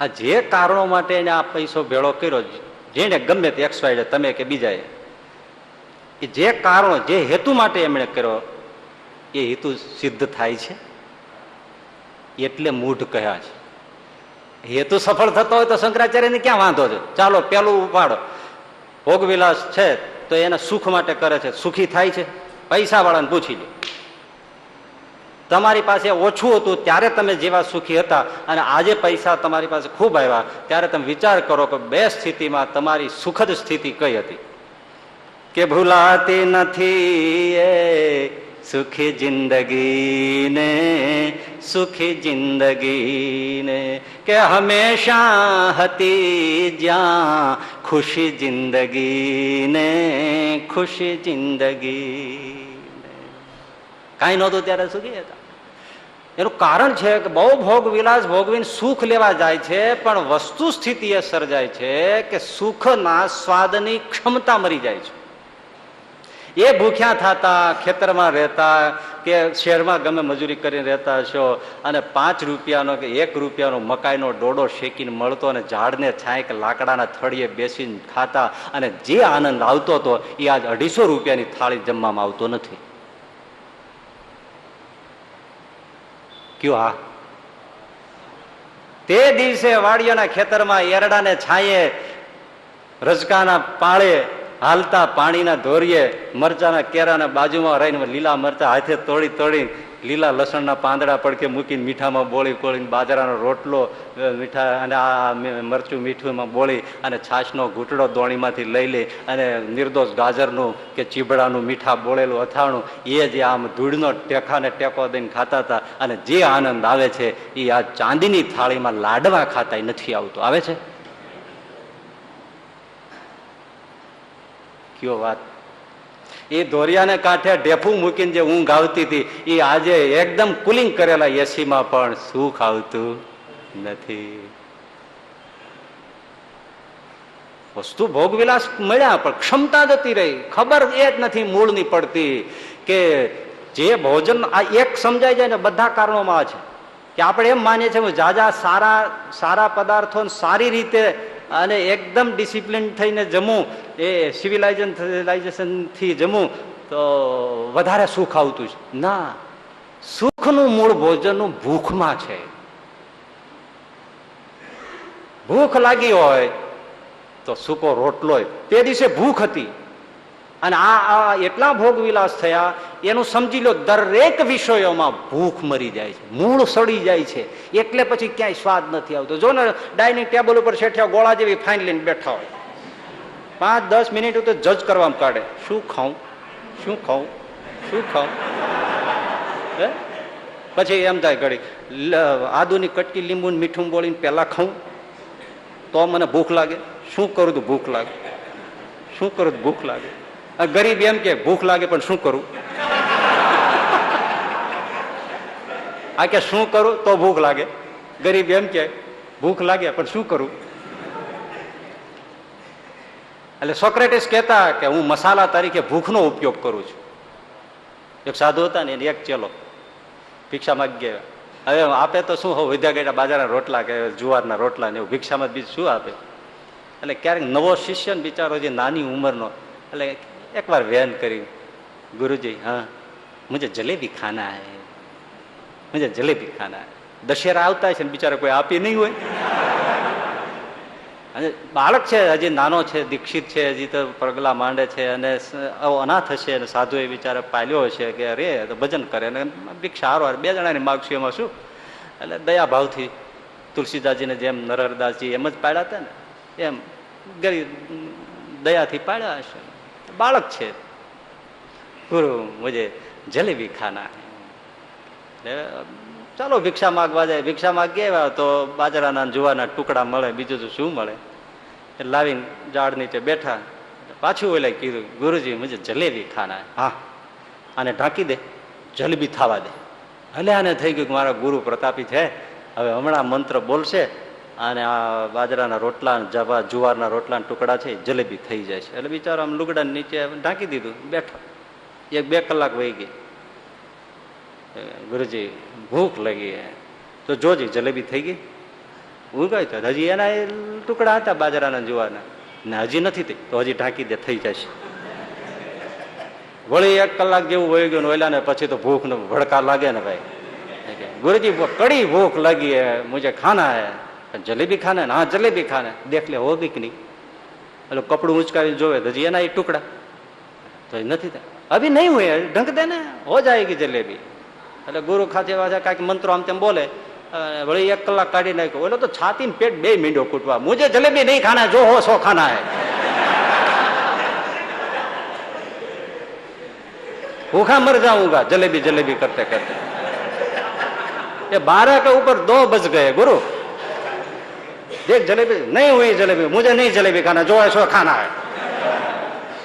આ જે કારણો માટે એને આ પૈસો ભેળો કર્યો, જેને ગમે તે XY તમે કે બીજાએ, એ જે કારણો જે હેતુ માટે એમણે કર્યો એ હેતુ સિદ્ધ થાય છે એટલે મૂઢ કહ્યા છે. હેતુ સફળ થતો હોય તો શંકરાચાર્યને ક્યાં વાંધો છે? ચાલો પેલું ઉપાડો, ભોગવિલાસ છે તો એના સુખ માટે કરે છે, સુખી થાય છે? પૈસા વાળાને પૂછી લો, તમારી પાસે ઓછું હતું ત્યારે તમે જેવા સુખી હતા અને આજે પૈસા તમારી પાસે ખૂબ આવ્યા ત્યારે તમે વિચાર કરો કે બે સ્થિતિમાં તમારી સુખદ સ્થિતિ કઈ હતી? કે ભૂલાતી નથી એ સુખી જિંદગી ને, સુખી જિંદગી ને, કે હંમેશા હતી જ્યાં ખુશી જિંદગી ને, ખુશી જિંદગી. કાંઈ નહોતું ત્યારે સુખી હતા. એનું કારણ છે કે બહુ ભોગ વિલાસ ભોગવીને સુખ લેવા જાય છે, પણ વસ્તુ સ્થિતિ એ સર્જાય છે કે સુખના સ્વાદની ક્ષમતા મરી જાય છે. એ ભૂખ્યા થતા, ખેતરમાં રહેતા કે શહેરમાં ગમે મજૂરી કરીને રહેતા હશો અને 5 રૂપિયાનો કે 1 રૂપિયાનો મકાઈનો ડોડો શેકીને મળતો અને ઝાડને છાંય કે લાકડાના થળીએ બેસીને ખાતા અને જે આનંદ આવતો હતો એ આજ 250 રૂપિયાની થાળી જમવામાં આવતો નથી. કયો? હા, તે દિવસે વાડિયાના ખેતરમાં એરડાને છાંયે, રજકાના પાળે હાલતા, પાણીના ધોરીએ, મરચાના કેરાના બાજુમાં રહીને લીલા મરચા હાથે તોડી તોડી, લીલા લસણના પાંદડા પડકે મૂકીને મીઠામાં બોળી કોળીને બાજરાનો રોટલો મીઠા અને આ મરચું મીઠુંમાં બોળી અને છાશનો ઘૂંટડો દોણીમાંથી લઈ લે અને નિર્દોષ ગાજરનું કે ચીબડાનું મીઠા બોળેલું અથાણું એ જે આમ ધૂળનો ટેકાને ટેકો દઈને ખાતા હતા અને જે આનંદ આવે છે એ આ ચાંદીની થાળીમાં લાડવા ખાતા નથી આવતો. આવે છે? કયો વાત? એ ધોરિયાને કાંઠે ઢેફું મૂકીને જે ઊંઘ આવતી હતી એ આજે એકદમ કુલિંગ કરેલા એસીમાં પણ સુખ આવતું નથી. વસ્તુ ભોગવિલાસ મળ્યા પણ ક્ષમતા જતી રહી. ખબર એ જ નથી મૂળની પડતી કે જે ભોજન આ એક સમજાય જાય ને બધા કારણોમાં છે કે આપણે એમ માનીએ છીએ જાજા સારા પદાર્થો સારી રીતે અને એકદમ ડિસિપ્લિન થઈને જમવું, એ સિવિલાઇઝેશન થી જમવું તો વધારે સુખ આવતું છે. ના, સુખનું મૂળ ભોજનનું ભૂખમાં છે. ભૂખ લાગી હોય તો સૂકો રોટલો, તે દિવસે ભૂખ હતી અને આ એટલા ભોગ વિલાસ થયા એનું સમજી લો. દરેક વિષયોમાં ભૂખ મરી જાય છે, મૂળ સડી જાય છે, એટલે પછી ક્યાંય સ્વાદ નથી આવતો. જો ને ડાઇનિંગ ટેબલ ઉપર શેઠિયા ગોળા જેવી ફાઇન લઈને બેઠા હોય, 5-10 મિનિટ તો જજ કરવામાં કાઢે, શું ખાઉં શું ખાઉં શું ખાઉં. પછી એમ થાય ઘડી આદુની કટકી લીંબુ મીઠું બોલીને પેલા ખાઉં તો મને ભૂખ લાગે. શું કરું તો ભૂખ લાગે, શું કરું તો ભૂખ લાગે. ગરીબ એમ કે ભૂખ લાગે પણ શું કરું? આ કે શું કરું તો ભૂખ લાગે. ગરીબ એમ કે ભૂખ લાગે પણ શું કરું? એટલે સોક્રેટિસ કહેતા કે હું મસાલા તરીકે ભૂખનો ઉપયોગ કરું છું. એક સાધુ હતા ને એક ચેલો ભિક્ષા માંગી ગયા. હવે આપે તો શું હોય, વિદ્યા ગયા બાજરાના રોટલા કે જુવારના રોટલા ને એવું, ભિક્ષામાં બીજું શું આપે? એટલે ક્યારેક નવો શિષ્ય ને બિચારો જે નાની ઉંમરનો, એટલે એકવાર વેન કરી, ગુરુજી હા મુझे જલેબી ખાના હૈ, મુझे જલેબી ખાના હૈ. દશેરા આવતા છે ને બિચારા કોઈ આપી નહીં હોય. અને બાળક છે હજી નાનો છે, દીક્ષિત છે, હજી તો પગલા માંડે છે અને અનાથ હશે અને સાધુ એ બિચારા પાલ્યો હશે કે રે તો ભજન કરે અને ભિક્ષા હારો 2 જણાની માગશું એમાં શું. એટલે દયા ભાવથી તુલસીદાસજીને જેમ નરહરદાસજી એમ જ પાડ્યા હતા ને એમ ગરીબ દયાથી પાડ્યા હશે. બાળક છે, ગુરુ મુझे જલેબી ખાના. ચાલો ભિક્ષા માગવા જાય. ભિક્ષા માગ ગયા તો બાજરાના જુવારના ટુકડા મળે, બીજું તો શું મળે. લાવીને ઝાડ નીચે બેઠા, પાછું ઓલા કીધું ગુરુજી મુझे જલેબી ખાના. હા આને ઢાંકી દે, જલેબી થવા દે. એટલે આને થઈ ગયું કે મારા ગુરુ પ્રતાપી છે, હવે હમણાં મંત્ર બોલશે અને આ બાજરાના રોટલા જુવારના રોટલાના ટુકડા છે જલેબી થઈ જાય છે. એટલે બિચારો આમ લુગડા નીચે ઢાંકી દીધું, બેઠો. 1-2 કલાક વહી ગઈ. ગુરુજી ભૂખ લાગી તો જોજી જલેબી થઈ ગઈ. ઉગાય તો હજી એના ટુકડા હતા બાજરાના જુવારના ને હજી નથી થઈ તો હજી ઢાંકી દે થઈ જશે. વળી 1 કલાક જેવું વહી ગયું ઓલા ને પછી તો ભૂખ ને ભડકા લાગે ને ભાઈ. गुरुजी वो कड़ी भूख लगी है मुझे खाना है जलेबी खाना है हाँ जलेबी खाना है देख ले होगी कि नहीं એટલે કપડું ઉંચકાવી જોવે તો હજી એના એ ટુકડા તો એ નથી અભી નહીં હોય ઢંક દે ને હો જાયગી જલેબી. એટલે ગુરુ ખાતે વાંચા કાંઈક મંત્રો આમ તેમ બોલે વળી 1 કલાક કાઢી નાખ્યો ઓલો તો છાતી ને પેટ બે મીંડો કૂટવા મુજે જલેબી નહીં ખાના જો હો સો ખાના હે ભૂખા मर जाऊंगा जलेबी जलेबी करते करते. ये 12 के ऊपर 2 बज गए गुरु देख जलेबी नहीं हुई जलेबी मुझे नहीं जलेबी खाना जो है सो खाना है.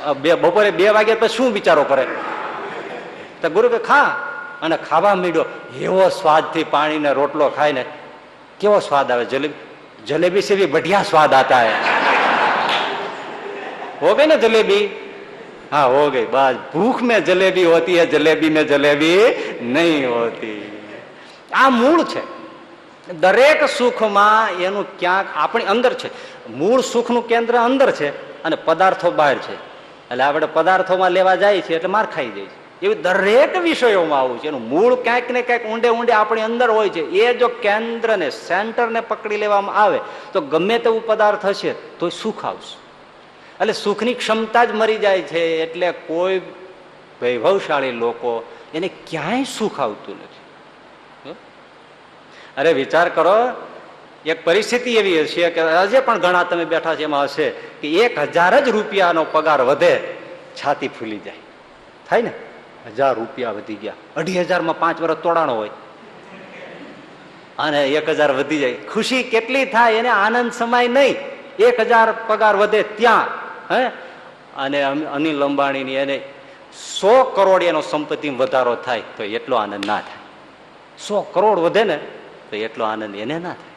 अब बपोरे 2 वागे तो શું વિચારો કરે તો ગુરુ કે ખા અને ખાવા માંડ્યો એવો સ્વાદથી પાણી ને રોટલો ખાય ને કેવો સ્વાદ આવે જલેબી जलेबी से भी बढ़िया स्वाद आता है. हो गई ना जलेबी हाँ हो गई बस भूख में जलेबी होती है जलेबी में जलेबी नहीं होती. આ મૂળ છે દરેક સુખમાં એનું ક્યાંક આપણી અંદર છે મૂળ સુખનું કેન્દ્ર અંદર છે અને પદાર્થો બહાર છે એટલે આપણે પદાર્થોમાં લેવા જાય છે એટલે માર ખાઈ જાય છે એવું દરેક વિષયોમાં આવું છે એનું મૂળ ક્યાંક ને ક્યાંક ઊંડે ઊંડે આપણી અંદર હોય છે એ જો કેન્દ્રને સેન્ટરને પકડી લેવામાં આવે તો ગમે તેવું પદાર્થ હશે તો સુખ આવશે એટલે સુખની ક્ષમતા જ મરી જાય છે એટલે કોઈ વૈભવશાળી લોકો એને ક્યાંય સુખ આવતું નથી. અરે વિચાર કરો એક પરિસ્થિતિ એવી હશે કે આજે પણ ઘણા તમે બેઠા છે એમાં હશે કે 1000 જ રૂપિયાનો પગાર વધે છાતી ફૂલી જાય થાય ને 1000 રૂપિયા વધી ગયા 2500 માં 5 વર્ષ તોડાણો હોય અને 1000 વધી જાય ખુશી કેટલી થાય એને આનંદ સમાય નહીં. 1000 પગાર વધે ત્યાં હે અને અનિલ અંબાણીની એને 100 કરોડ એનો સંપત્તિ વધારો થાય તો એટલો આનંદ ના થાય. 100 કરોડ વધે ને તો એટલો આનંદ એને ના થાય.